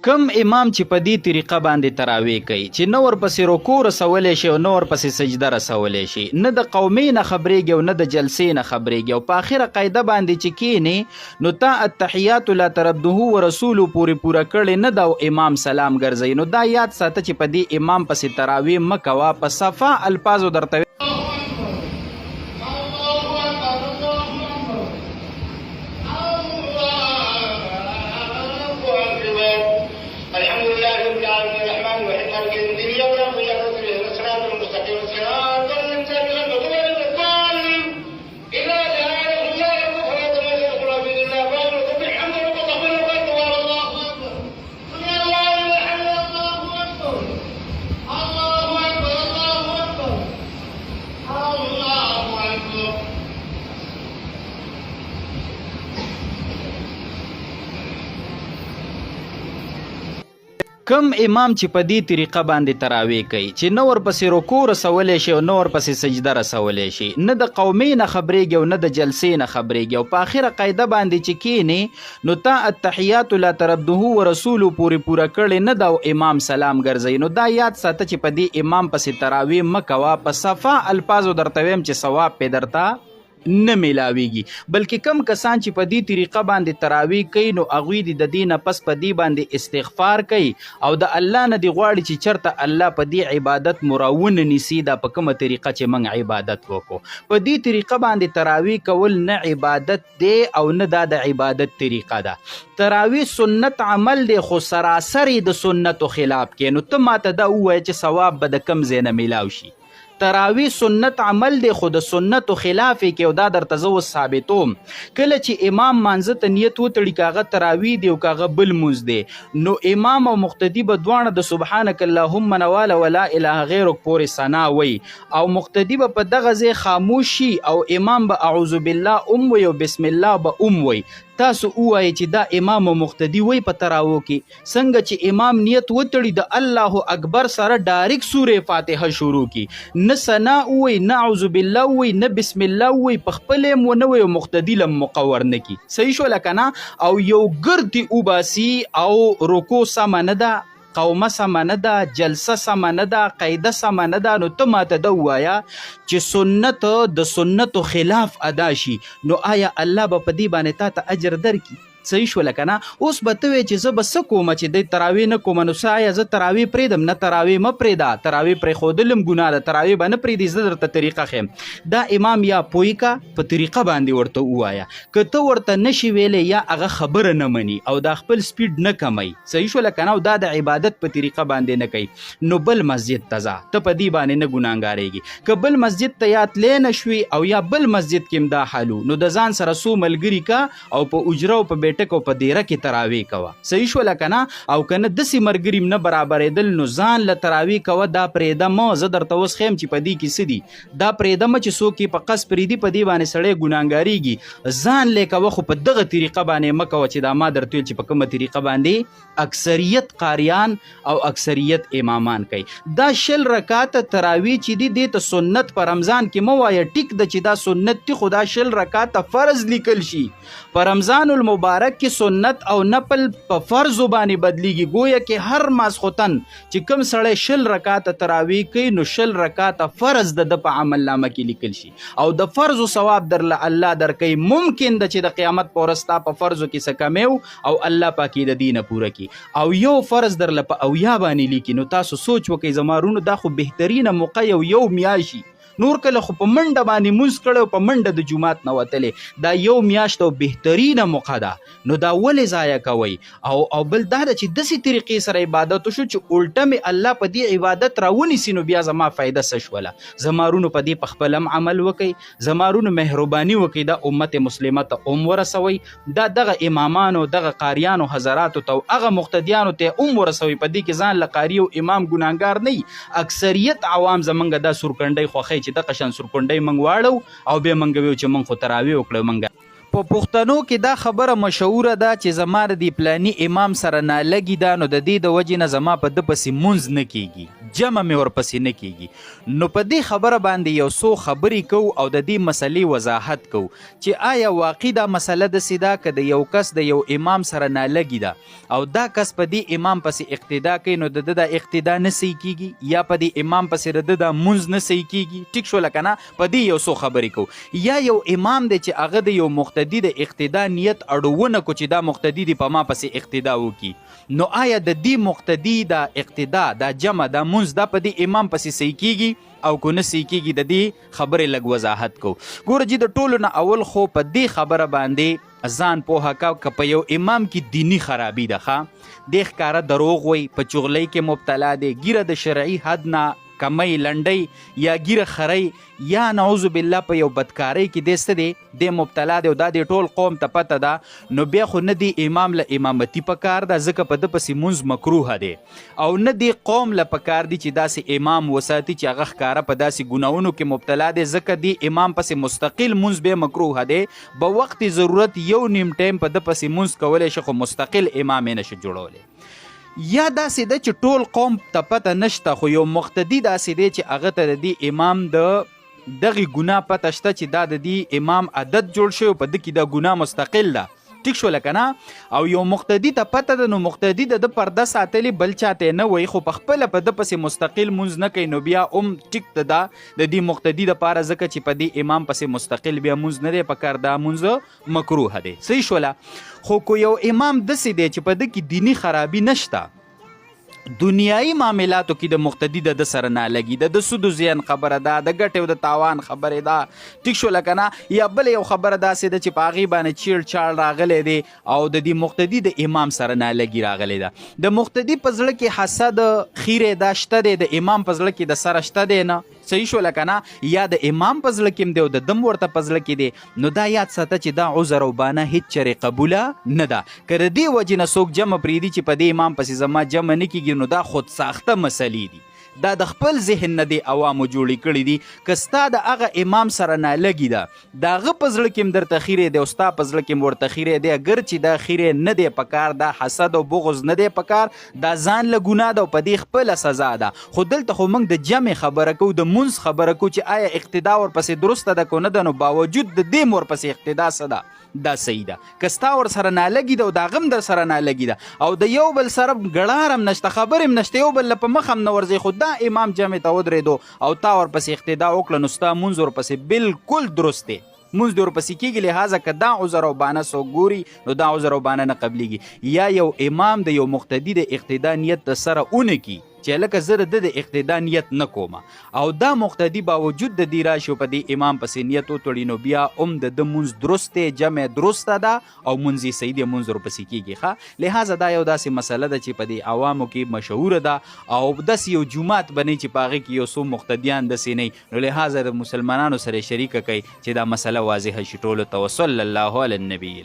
کم امام چې په دې طریقه باندې تراویح کوي چې نه ورپسې رکوع رسولی شي او نه ورپسې سجده رسولی شي، نه د قومې نه خبرېږي او نه د جلسې نه خبرېږي، او په آخره قاعده باندې چې کینې نو تا التحیات لا ترده ورسولو پورې پوره کړې نه ده او امام سلام ګرځوي. نو دا یاد ساته چې په دې امام پسې تراویح مه کوه، په صفا الفاظو درته کم امام چې په دې طریقه باندې تراویح کوي چې نه ورپسې رکوع رسولی شي او نه ورپسې سجده رسولی شي، نه د قومې نه خبرېږي او نه د جلسې نه خبرېږي، او په آخره قاعده باندې چې کینې نو تا التحیات لا ترده ورسولو پورې پوره کړې نه ده او امام سلام ګرځوي. نو دا یاد ساته چې په دې امام پسې تراویح مه کوه، په صفا الفاظو درته ویم چې ثواب پې درته نه میلاویږي. بلکې کم کسان چې په دې طریقه باندې تراویح کوي نو هغوی د دې نه پس په دې باندې استغفار کوي او د الله نه دې غواړي چې چرته الله په دې عبادت مراونه نیسي، دا په کومه طریقه چې موږ عبادت وکړو. په دې طریقه باندې تراویح کول نه عبادت دی او نه دا د عبادت طریقه ده. تراویح سنت عمل دی خو سراسر د سنتو خلاف کې، نو ته ماته دا ووایه چې ثواب به د کم ځای نه میلاو شي. تراویح سنت عمل دی خو د سنتو خلاف کې، او دا درته زه اوس ثابتوم. کله چې امام مانځه ته نیت وتړي که هغه تراویح دی او که هغه بل لمونځ دی، نو امام او مقتدي به دواړه د سبحانک اللهم نواله ولا اله غیرک پورې ثنا وی، او مقتدي به په دغه ځای خاموش شي او امام به اعوذ بالله وی او بسم الله به وی. تاسو ووایئ چې دا امام او مقتدي وی په تراویح کې، څنګه چې امام نیت وتړي د الله اکبر سره ډایرکټ سورې فاتحه شروع کی، نه ثنا وی نه اعوذ بالله وی نه بسم الله وی، په خپل هم ونه وی او مقتدي لم مقور نه کی. صحیح شو لکنه؟ او یو ګردی وباسي او رکوع سمه نه ده، قومه سمه نه ده، جلسه سمه نه ده، قاعده سمه نه ده، نو ته ماته ده ووایه چې سنت د سنتو خلاف ادا شي، نو آیا الله به په دې باندې تا ته اجر درکړي؟ صحیح شوله که نه؟ اوس به ته وایې چې زه به څه کومه چې دی تراویح نه کومه، نو څه آیا زه تراویح پرېږدم؟ نه، تراویح مه پرېږده، تراویح پرېښودل هم ګناه ده، تراویح به نه پرېږدي. زه درته طریقه ښیم، دا امام یا پوی کا په طریقه باندې ورته ووایه، که ته ورته نشي ویلی یا هغه خبره نه مني او دا خپل سپیډ نه کمی. صحیح شوله که نه؟ او دا د عبادت په طریقه باندې نه کوي، نو بل مسجد ته ځه، ته په دې باندې نه ګناهګارېږي. که بل مسجد ته یا تلی نه شوي او یا بل مسجد کې هم دا حالو، نو د ځان سره څو ملګري کا او په اجره او په بیټک او په دیره کې تراویح کوه. صحیح شوله که نه؟ او که نه داسې ملګري نه برابرېدل نو ځان له تراویح کوه، دا پرېږده مه. زه درته اوس ښیم چې په دې کې څه دي، دا پرېږده مه چې څوک یې په قصد پرېږدي، په دې باندې سړی ګناهګارېږي. ځان لی کوه خو په دغه طریقه باندې مه کوه چې دا ما درته ویل چې په کومه طریقه باندې اکثریت قاریان او اکثریت امامان کوي. دا 20 رکعاته تراویح چې دي دې ته سنت په رمضان کې مه وایه، ټیک ده چې دا سنت دي، خو دا 20 رکعاته فرض لیکل شي. په رمضان المبارک کې سنت او نفل په فرض باندې بدلیږي، گویا کې هر ماسخوتن چې کوم سړی 20 رکعاته تراویح کوي نو 20 رکعاته فرض د په عمل نامه کې لیکل شي او د فرض ثواب درله الله درکوي. ممکن ده چې د قیامت په ورځ ستا په فرضو کې څه کمی او الله پاک یې د دې نه پوره کړي او یو فرض درله په اویا باندې لیکي. نو تاسو سوچ وکئ زما وروڼو، دا خو بهترینه موقع یو میاشي، نور کله خو په منډه باندې مونځ کړی او په منډه د جومات نه وتلې، دا یو میاشت او بهترینه موقع ده، نو دا ولې ضایع کوئ؟ او بل دا ده چې داسې طریقې سره عبادت وشو چې الټه مې الله په دې عبادت راونیسي، نو بیا زما فایده څه شوله؟ زما وروڼو په دې په خپل هم عمل وکئ، زما وروڼو مهرباني وکئ، دا امت مسلمه ته هم ورسوئ، دا دغه امامانو دغه قاریانو حضراتو ته او هغه مقتدیانو ته هم ورسوئ. په دې کې ځان له قاري او امام ګناهګار نه وي. اکثریت عوام زمونږ دا سورکنډۍ خوښوي چې دغه شان سورکنډۍ موږ واړو او بیا موږ ویو چې موږ خو تراویح وکړو. موږ په پښتنو کې دا خبره مشهوره ده چې زما د پلاني امام سره نالګي ده، نو د دې د وجې نه زما په ده پسې مونځ نه کیږي. جمع مې ورپسې نه کیږي. نو په دې خبره باندې یو څو خبرې کوو او د دې مسلې وضاحت کوو چې آیا واقع دا مسله داسې ده که د یو کس د یو امام سره نالګي ده او دا کس په دې امام پسې اقتدا کوي نو د د اقتدا نه صحیح کیږي یا په دې امام پسې د د منځ نه صحیح کیږي. ټیک شوله که نه؟ په دې یو څو خبرې کوو. یا یو امام دی چې هغه د یو مقتدي د اقتدا نیت اړونه کو چې دا مقتدي دی په ما پسې اقتدا وکړي، نو آیا د دې مقتدي دا اقتدا دا جمع دا منځ دا په دې امام پسې صحیح کیږي او که نه صحیح کیږي؟ د دې خبرې لږ وضاحت کو. ګوره چې د ټولو نه اول خو په دې خبره باندې ځان پوهه کا که په یو امام کې دینی خرابي ده ښه د ښکاره دروغ وی، په چغلۍ کې مبتلا دی، ګیره د شرعي حد نه کمی لنډی یا ګیره خری یا نعوذ بالله په یو بدکاری کې دی څه دی د مبتلا دی او دا د ټول قوم ته پته ده، نو بیا خو نه دی امام له امامتي پکار ده ځکه په ده پسې مونځ مکروه دی، او نه دی قوم له پکار دی چې داسې امام وساتي چې هغه ښکاره په داسې ګناونو کې مبتلا دی ځکه دی امام پسې مستقل مونځ به مکروه دی. به وخت ضرورت یو نیم ټایم په ده پسې مونځ کولی شي خو مستقل امام یې نشي جوړولی. یا داسې ده چې ټول قوم ته پته نشته خو یو مقتدي داسې دی چې هغه ته د دې امام د دغې ګناه پته شته چې دا د دې امام عادت جوړ شوی په ده کې دا ګناه مستقل ده. ټیک شوله که نه؟ او یو مقتدي ته پته ده نو مقتدي د ده پرده ساتلي بل چاته نه وایي خو په خپله په ده پسې مستقل مونځ نه کوي، نو بیا ټیک ته ده د دې مقتدي دپاره ځکه چې په دې امام پسې مستقل بیا مونځ نه دی پکار، دا مونځ مکروه دی. صحیح شوله؟ خو که یو امام داسې دی چې په ده کې دینی خرابي نشته، دنیایي معاملاتو کې د مقتدي د سره نالګي، د سود و زیان خبره ده، د ګټې او د تاوان خبرې ده، ټیک شوله که نه؟ یا بله یو خبره داسې ده چې په هغې باندې چیړ چاړ راغلی دی او د دې مقتدي د امام سره نالګي راغلی ده. د مقتدي په زړه کې حسد خیرې دا شته دی، د امام په زړه کې د سره شته دی نه؟ صحیح شوله که نه؟ یا د امام په زړه کې هم دی او د دم ورته په زړه کې دی، نو دا یاد ساته چې دا عذر او بانه هیڅ چرې قبوله نه ده. که د دې وجې نه څوک جمع پرېږدي چې په دې امام پسې زما جمع نه کېږي نو دا خود ساخته مسلې دي، دا د خپل ذهن نه دی عوامو جوړې کړي دي. که ستا د هغه امام سره نالګي ده د هغه په زړه کې هم درته خیرې دی او ستا په زړه کې هم ورته خیرې دی، اګر چې دا خیرې نه دی پکار، دا حسد او بغض نه دی پکار، دا ځان له ګناه ده او په دې خپله سزا ده. خو دلته خو موږ د جمع خبره کوو، د منځ خبره کوو چې آیا اقتدا ورپسې درسته ده که نه ده، نو باوجود د دې م ورپسې اقتدا څه ده دا صحیح ده. که ستا ور سره نالګي ده او د هغه هم در سره نالګي ده او د یو بل سره ګړار هم نشته، خبر هم نشته، یو بل په مخ هم نه ورځي، خو دا امام جمع ته ودرېدو او تا ورپسې اقتدا وکړه نو ستا مونځ ورپسې بالکل درست دی، مونځ دې ورپسې کېږي. لهذا که دا عذر او بانه څوک ګوري نو دا عذر او بانه نه قبلیږي. یا یو امام د یو مقتدي د اقتدا نیت د سره اونکي چې لکه زه د د اقتدا نیت نه کوم او دا مقتدي باوجود د دې راشي په دې امام پسې نیت وتړي نو بیا هم د ده مونځ درست دی، جمع درسته ده او مونځ یې صحیح دی، مونځ ورپسې کېږي ښه. لهذا دا یو داسې مسله ده چې په دې عوامو کې مشهوره ده او داسې یو جومات بنئ چې په هغې کې یو څو مقتدیان داسې نه، نو لهذا د مسلمانانو سره شریکه کوي چې دا مسله واضحه شي ټولو ته. وصلی الله علی النبی.